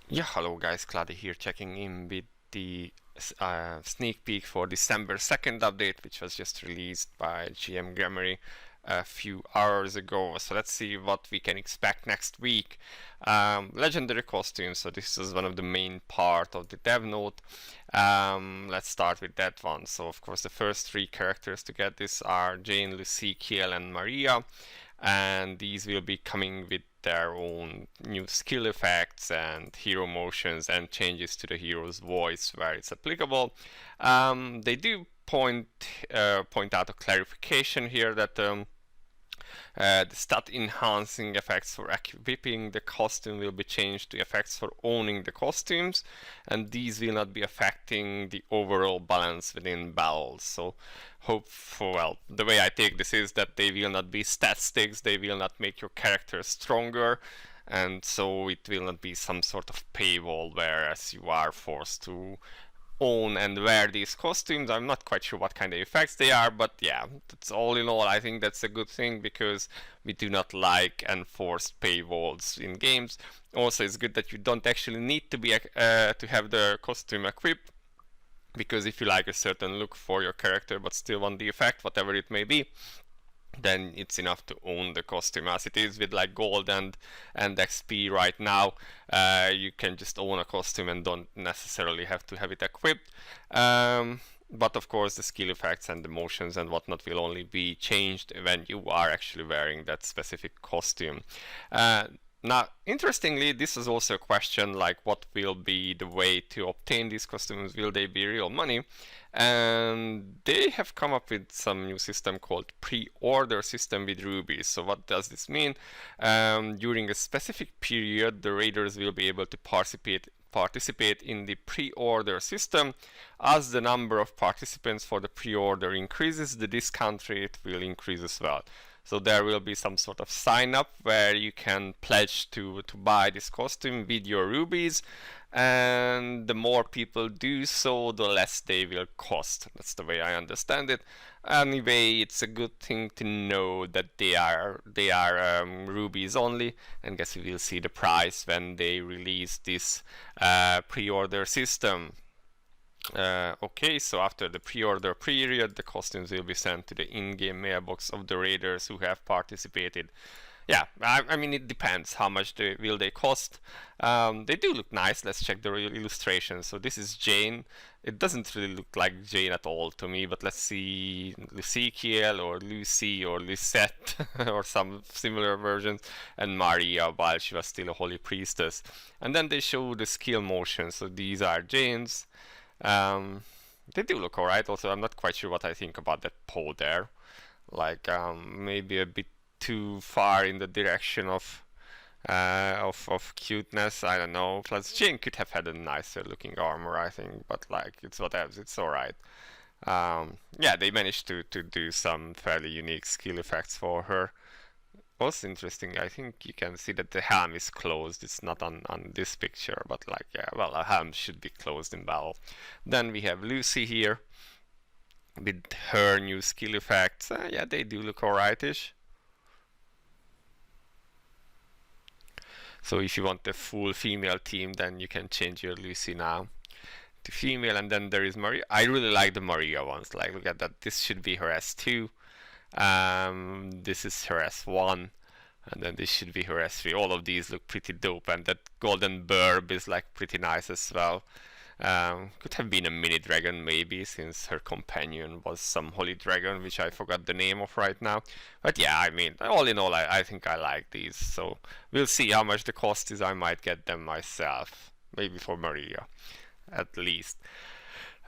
Yeah, hello guys, Cloudie here checking in with the sneak peek for December 2nd update, which was just released by GM Grammary a few hours ago. So let's see what we can expect next week. Legendary costumes, so this is one of the main part of the dev note. Let's start with that one. So of course the first three characters to get this are Jane, Lucy, Kiel and Maria, and these will be coming with their own new skill effects and hero motions and changes to the hero's voice where it's applicable. They do point out a clarification here that the stat enhancing effects for equipping the costume will be changed to effects for owning the costumes, and these will not be affecting the overall balance within battles. So well, the way I take this is that they will not be stat sticks, they will not make your character stronger, and so it will not be some sort of paywall whereas you are forced to own and wear these costumes. I'm not quite sure what kind of effects they are, but yeah, that's all in all. I think that's a good thing because we do not like enforced paywalls in games. Also, it's good that you don't actually need to be to have the costume equipped, because if you like a certain look for your character but still want the effect, whatever it may be, then it's enough to own the costume. As it is with like gold and XP right now, you can just own a costume and don't necessarily have to have it equipped. But of course the skill effects and the motions and whatnot will only be changed when you are actually wearing that specific costume. Now, interestingly, this is also a question like what will be the way to obtain these costumes? Will they be real money? And they have come up with some new system called pre-order system with rubies. So what does this mean? During a specific period, the raiders will be able to participate in the pre-order system. As the number of participants for the pre-order increases, the discount rate will increase as well. So there will be some sort of sign up where you can pledge to buy this costume with your rubies, and the more people do so, the less they will cost. That's the way I understand it. Anyway, it's a good thing to know that they are rubies only, and guess we will see the price when they release this pre-order system. Okay, so after the pre-order period, the costumes will be sent to the in-game mailbox of the raiders who have participated. Yeah, I mean, it depends how much will they cost. They do look nice. Let's check the real illustration. So this is Jane. It doesn't really look like Jane at all to me, but let's see Lucikiel or Lucy or Lucette or some similar versions, and Maria while she was still a holy priestess. And then they show the skill motion. So these are Jane's. They do look alright. Also, I'm not quite sure what I think about that pole there. Like, maybe a bit too far in the direction of cuteness. I don't know. Plus, Jane could have had a nicer looking armor, I think. But like, it's whatever. It's alright. Yeah, they managed to do some fairly unique skill effects for her. Also interesting, I think you can see that the helm is closed. It's not on this picture, but like, yeah, well, a helm should be closed in battle. Then we have Lucy here with her new skill effects. Yeah, they do look alrightish. So if you want a full female team, then you can change your Lucy now to female. And then there is Maria. I really like the Maria ones. Like, look at that. This should be her S2. This is her S1, and then this should be her S3. All of these look pretty dope, and that golden burb is like pretty nice as well. Could have been a mini dragon maybe, since her companion was some holy dragon, which I forgot the name of right now. But yeah, I mean, all in all, I think I like these. So we'll see how much the cost is. I might get them myself, maybe for Maria, at least.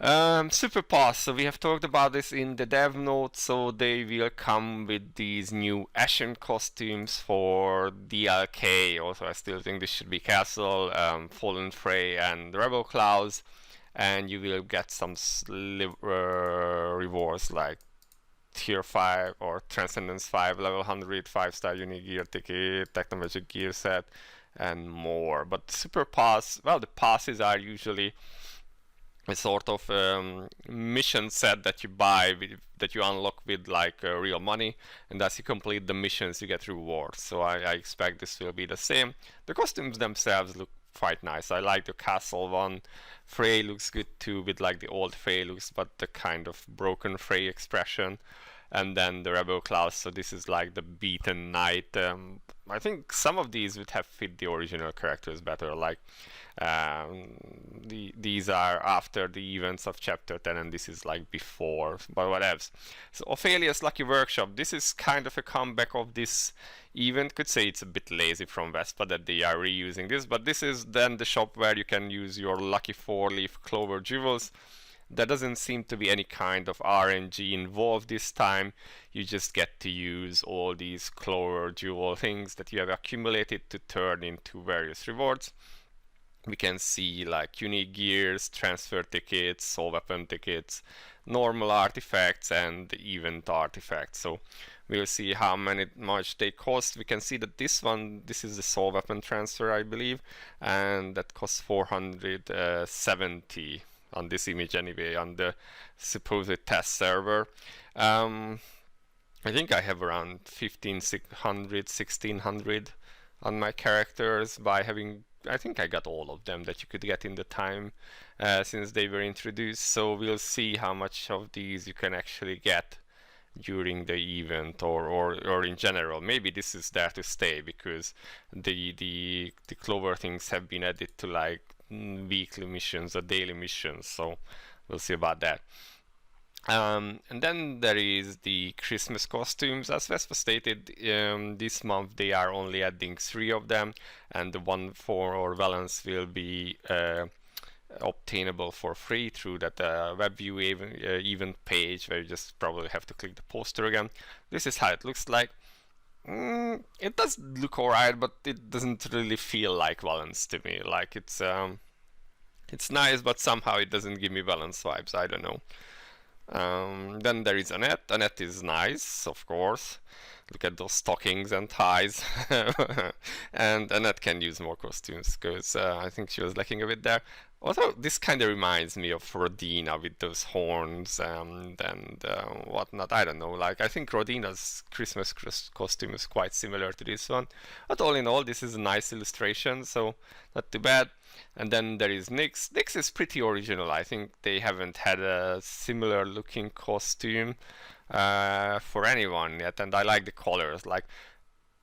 Super Pass, so we have talked about this in the dev note, so they will come with these new Ashen costumes for DLK. Also, I still think this should be Castle, Fallen Frey, and Rebel Clouds, and you will get some rewards like Tier 5 or Transcendence 5, level 100, 5-star unique gear ticket, Technomagic gear set, and more. But Super Pass, well, the passes are usually a sort of mission set that you buy that you unlock with like real money, and as you complete the missions you get rewards. So I expect this will be the same. The costumes themselves look quite nice. I like the castle one. Frey looks good too, with like the old Frey looks, but the kind of broken Frey expression. And then the rebel class, so this is like the beaten knight. I think some of these would have fit the original characters better, like these are after the events of chapter 10 and this is like before, but whatever. So Ophelia's Lucky Workshop, this is kind of a comeback of this event. Could say it's a bit lazy from Vespa that they are reusing this, but this is then the shop where you can use your lucky 4-leaf clover jewels. There doesn't seem to be any kind of RNG involved this time. You just get to use all these clover jewel things that you have accumulated to turn into various rewards. We can see like unique gears, transfer tickets, soul weapon tickets, normal artifacts, and event artifacts. So we'll see how much they cost. We can see that this is the soul weapon transfer, I believe, and that costs 470 on this image anyway, on the supposed test server. I think I have around 1500, 1600 on my characters by having, I think I got all of them that you could get in the time since they were introduced. So we'll see how much of these you can actually get during the event or in general. Maybe this is there to stay because the clover things have been added to like weekly missions or daily missions, so we'll see about that. And then there is the Christmas costumes. As Vespa stated, this month they are only adding 3 of them, and the one for Valence will be obtainable for free through that web view event page, where you just probably have to click the poster again. This is how it looks like. It does look alright, but it doesn't really feel like Valence to me. Like it's nice, but somehow it doesn't give me Valence vibes. I don't know. Then there is Annette. Annette is nice, of course. Look at those stockings and ties. And Annette can use more costumes because I think she was lacking a bit there. Also, this kind of reminds me of Rodina with those horns and whatnot. I don't know. Like, I think Rodina's Christmas costume is quite similar to this one. But all in all, this is a nice illustration, so not too bad. And then there is Nyx. Nyx is pretty original. I think they haven't had a similar looking costume for anyone yet, and I like the colors. Like,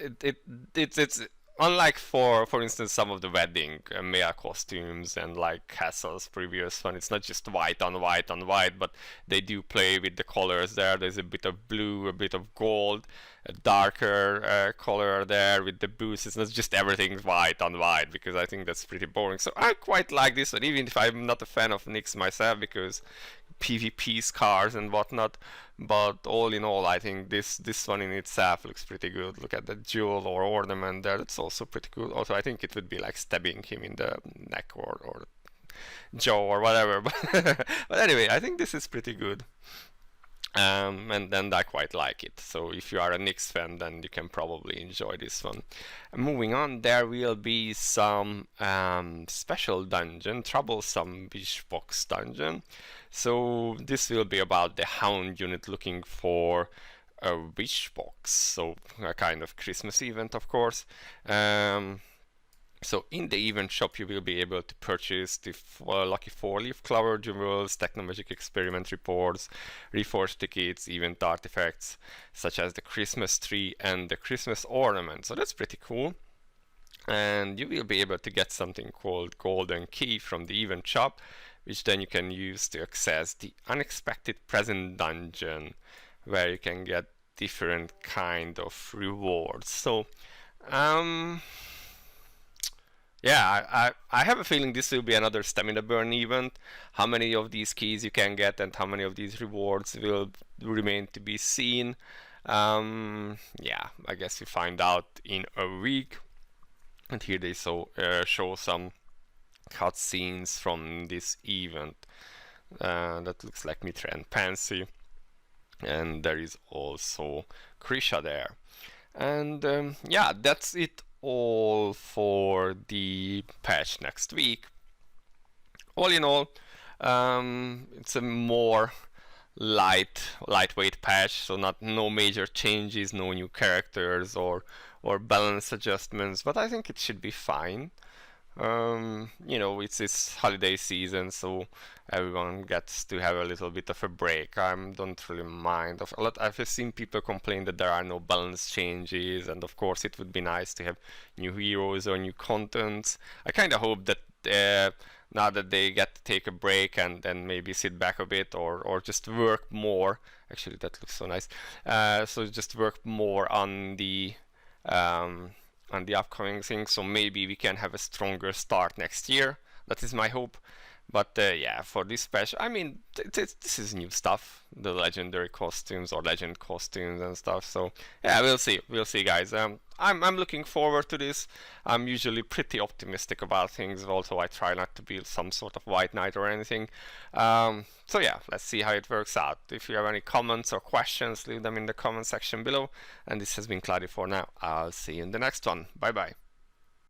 it's unlike for instance some of the wedding male costumes and like Castle's previous one. It's not just white on white on white, but they do play with the colors there. There's a bit of blue, a bit of gold, a darker color there with the boots. It's not just everything white on white, because I think that's pretty boring. So I quite like this one, even if I'm not a fan of Nyx myself, because PvP scars and whatnot. But all in all, I think this one in itself looks pretty good. Look at the jewel or ornament there, that's also pretty good. Also, I think it would be like stabbing him in the neck or jaw or whatever. But anyway, I think this is pretty good. And then I quite like it. So if you are a Nyx fan, then you can probably enjoy this one. Moving on, there will be some special dungeon, troublesome wish box dungeon. So this will be about the Hound unit looking for a wish box. So a kind of Christmas event, of course. So in the event shop you will be able to purchase the lucky 4-leaf clover jewels, technomagic experiment reports, reforged tickets, event artifacts such as the Christmas tree and the Christmas ornament. So that's pretty cool. And you will be able to get something called golden key from the event shop, which then you can use to access the unexpected present dungeon, where you can get different kind of rewards. So yeah, I have a feeling this will be another stamina burn event. How many of these keys you can get and how many of these rewards will remain to be seen. Yeah, I guess we find out in a week. And here they show some cutscenes from this event. That looks like Mitra and Pansy. And there is also Krisha there. And yeah, that's it all for the patch next week. All in all, it's a more lightweight patch, so no major changes, no new characters or balance adjustments, but I think it should be fine. You know, it's this holiday season, so everyone gets to have a little bit of a break. I don't really mind. I've seen people complain that there are no balance changes, and of course it would be nice to have new heroes or new contents. I kind of hope that now that they get to take a break and then maybe sit back a bit or just work more. Actually, that looks so nice. So just work more on the upcoming things. So maybe we can have a stronger start next year. That is my hope. But yeah, for this special, I mean, this is new stuff, the legendary costumes or legend costumes and stuff. So yeah, we'll see, guys. I'm looking forward to this. I'm usually pretty optimistic about things, although I try not to be some sort of white knight or anything. So yeah, let's see how it works out. If you have any comments or questions, leave them in the comment section below. And this has been Cloudie for now. I'll see you in the next one. Bye bye.